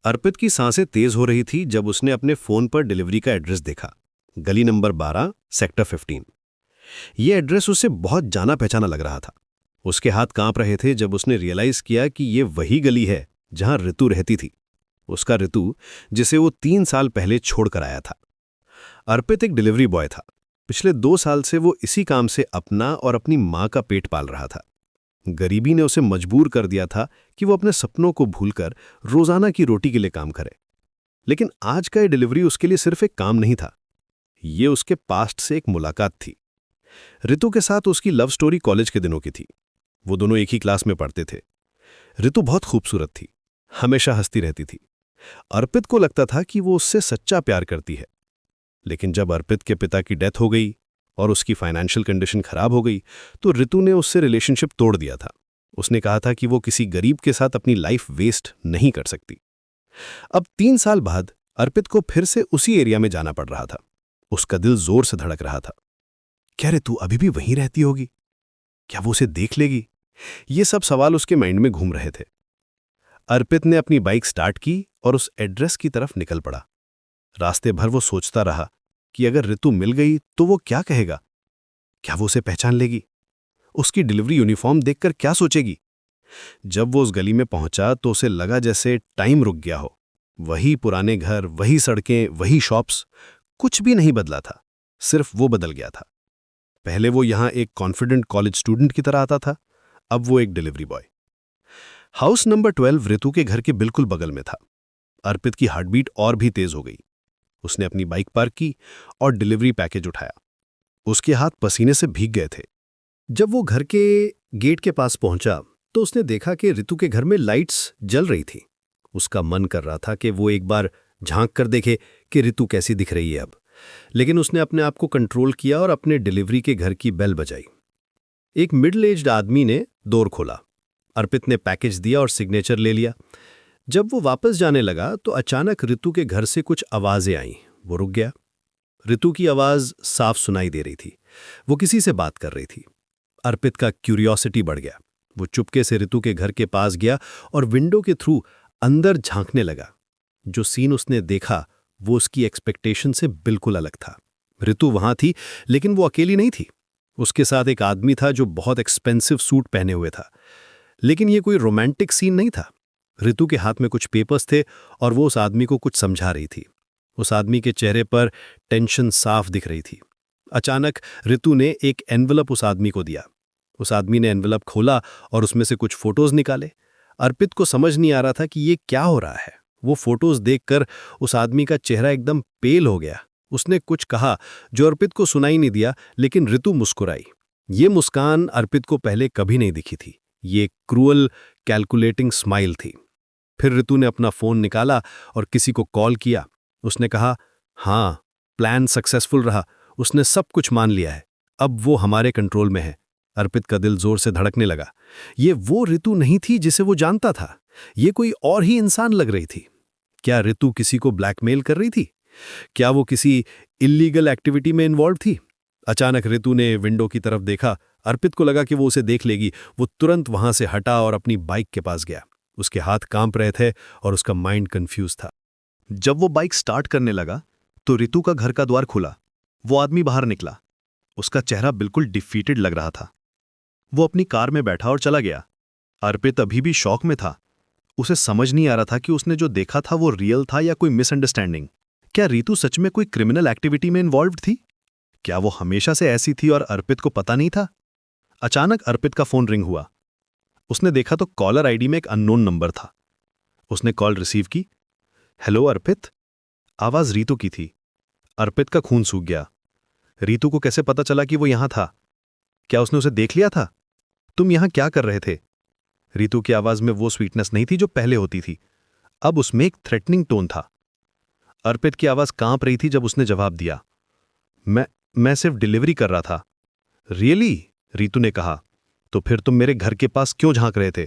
अर्पित की सांसें तेज हो रही थी जब उसने अपने फोन पर डिलीवरी का एड्रेस देखा। गली नंबर 12, सेक्टर 15। ये एड्रेस उसे बहुत जाना पहचाना लग रहा था। उसके हाथ कांप रहे थे जब उसने रियलाइज किया कि ये वही गली है जहां ऋतु रहती थी। उसका ऋतु, जिसे वो 3 साल पहले छोड़कर आया था। अर्पित एक डिलीवरी बॉय था। पिछले 2 साल से वो इसी काम से अपना और अपनी मां का पेट पाल रहा था। गरीबी ने उसे मजबूर कर दिया था कि वो अपने सपनों को भूलकर रोजाना की रोटी के लिए काम करे। लेकिन आज का ये डिलीवरी उसके लिए सिर्फ एक काम नहीं था। ये उसके पास्ट से एक मुलाकात थी। ऋतु के साथ उसकी लव स्टोरी कॉलेज के दिनों की थी। वो दोनों एक ही क्लास में पढ़ते थे। ऋतु बहुत खूबसूरत थी, हमेशा हंसती रहती थी। अर्पित को लगता था कि वो उससे सच्चा प्यार करती है। लेकिन जब अर्पित के पिता की डेथ हो गई और उसकी फाइनेंशियल कंडीशन खराब हो गई, तो ऋतु ने उससे रिलेशनशिप तोड़ दिया था। उसने कहा था कि वो किसी गरीब के साथ अपनी लाइफ वेस्ट नहीं कर सकती। अब 3 साल बाद अर्पित को फिर से उसी एरिया में जाना पड़ रहा था। उसका दिल जोर से धड़क रहा था। क्या ऋतु अभी भी वहीं रहती होगी? क्या वो उसे देख लेगी? ये सब सवाल उसके माइंड में घूम रहे थे। अर्पित ने अपनी बाइक स्टार्ट की और उस एड्रेस की तरफ निकल पड़ा। रास्ते भर वो सोचता रहा कि अगर ऋतु मिल गई तो वो क्या कहेगा? क्या वो उसे पहचान लेगी? उसकी डिलीवरी यूनिफॉर्म देखकर क्या सोचेगी? जब वो उस गली में पहुंचा तो उसे लगा जैसे टाइम रुक गया हो। वही पुराने घर, वही सड़कें, वही शॉप्स, कुछ भी नहीं बदला था। सिर्फ वो बदल गया था। पहले वो यहां एक कॉन्फिडेंट कॉलेज स्टूडेंट की तरह आता था, अब वो एक डिलीवरी बॉय। हाउस नंबर 12 ऋतु के घर के बिल्कुल बगल में था। अर्पित की हार्टबीट और भी तेज हो गई। उसने अपनी बाइक पार्क की और डिलीवरी पैकेज उठाया। उसके हाथ पसीने से भीग गए थे। जब वो घर के गेट के पास पहुंचा तो उसने देखा कि ऋतु के घर में लाइट्स जल रही थी। उसका मन कर रहा था कि वो एक बार झांक कर देखे कि ऋतु कैसी दिख रही है अब। लेकिन उसने अपने आप को कंट्रोल किया और अपने डिलीवरी के घर की बेल बजाई। एक मिडिल एज्ड आदमी ने डोर खोला। अर्पित ने पैकेज दिया और सिग्नेचर ले लिया। जब वो वापस जाने लगा तो अचानक ऋतु के घर से कुछ आवाजें आईं। वो रुक गया। ऋतु की आवाज साफ सुनाई दे रही थी। वो किसी से बात कर रही थी। अर्पित का क्यूरियोसिटी बढ़ गया। वो चुपके से ऋतु के घर के पास गया और विंडो के थ्रू अंदर झांकने लगा। जो सीन उसने देखा वो उसकी एक्सपेक्टेशन से बिल्कुल अलग था। ऋतु वहां थी, लेकिन वो अकेली नहीं थी। उसके साथ एक आदमी था जो बहुत एक्सपेंसिव सूट पहने हुए था। लेकिन ये कोई रोमांटिक सीन नहीं था। ऋतु के हाथ में कुछ पेपर्स थे और वो उस आदमी को कुछ समझा रही थी। उस आदमी के चेहरे पर टेंशन साफ दिख रही थी। अचानक ऋतु ने एक एनवलप उस आदमी को दिया। उस आदमी ने एनवलप खोला और उसमें से कुछ फोटोज निकाले। अर्पित को समझ नहीं आ रहा था कि ये क्या हो रहा है। वो फोटोज देखकर उस आदमी का चेहरा एकदम पेल हो गया। उसने कुछ कहा जो अर्पित को सुनाई नहीं दिया, लेकिन ऋतु मुस्कुराई। ये मुस्कान अर्पित को पहले कभी नहीं दिखी थी। ये क्रूअल, कैलकुलेटिंग स्माइल थी। फिर ऋतु ने अपना फोन निकाला और किसी को कॉल किया। उसने कहा, हाँ, प्लान सक्सेसफुल रहा। उसने सब कुछ मान लिया है। अब वो हमारे कंट्रोल में है। अर्पित का दिल जोर से धड़कने लगा। ये वो ऋतु नहीं थी जिसे वो जानता था। ये कोई और ही इंसान लग रही थी। क्या ऋतु किसी को ब्लैकमेल कर रही थी? क्या वो किसी इल्लीगल एक्टिविटी में इन्वॉल्व थी? अचानक ऋतु ने विंडो की तरफ देखा। अर्पित को लगा कि वो उसे देख लेगी। वो तुरंत वहां से हटा और अपनी बाइक के पास गया। उसके हाथ कांप रहे थे और उसका माइंड कंफ्यूज था। जब वो बाइक स्टार्ट करने लगा तो ऋतु का घर का द्वार खुला। वो आदमी बाहर निकला। उसका चेहरा बिल्कुल डिफीटेड लग रहा था। वो अपनी कार में बैठा और चला गया। अर्पित अभी भी शॉक में था। उसे समझ नहीं आ रहा था कि उसने जो देखा था वो रियल था या कोई मिसअंडरस्टैंडिंग। क्या ऋतु सच में कोई क्रिमिनल एक्टिविटी में इन्वॉल्व थी? क्या वो हमेशा से ऐसी थी और अर्पित को पता नहीं था? अचानक अर्पित का फोन रिंग हुआ। उसने देखा तो कॉलर आईडी में एक अननोन नंबर था। उसने कॉल रिसीव की। हेलो अर्पित। आवाज ऋतु की थी। अर्पित का खून सूख गया। ऋतु को कैसे पता चला कि वो यहां था? क्या उसने उसे देख लिया था? तुम यहां क्या कर रहे थे? ऋतु की आवाज में वो स्वीटनेस नहीं थी जो पहले होती थी। अब उसमें एक थ्रेटनिंग टोन था। अर्पित की आवाज कांप रही थी जब उसने जवाब दिया, मैं सिर्फ डिलीवरी कर रहा था। रियली? ऋतु ने कहा। तो फिर तुम मेरे घर के पास क्यों झांक रहे थे?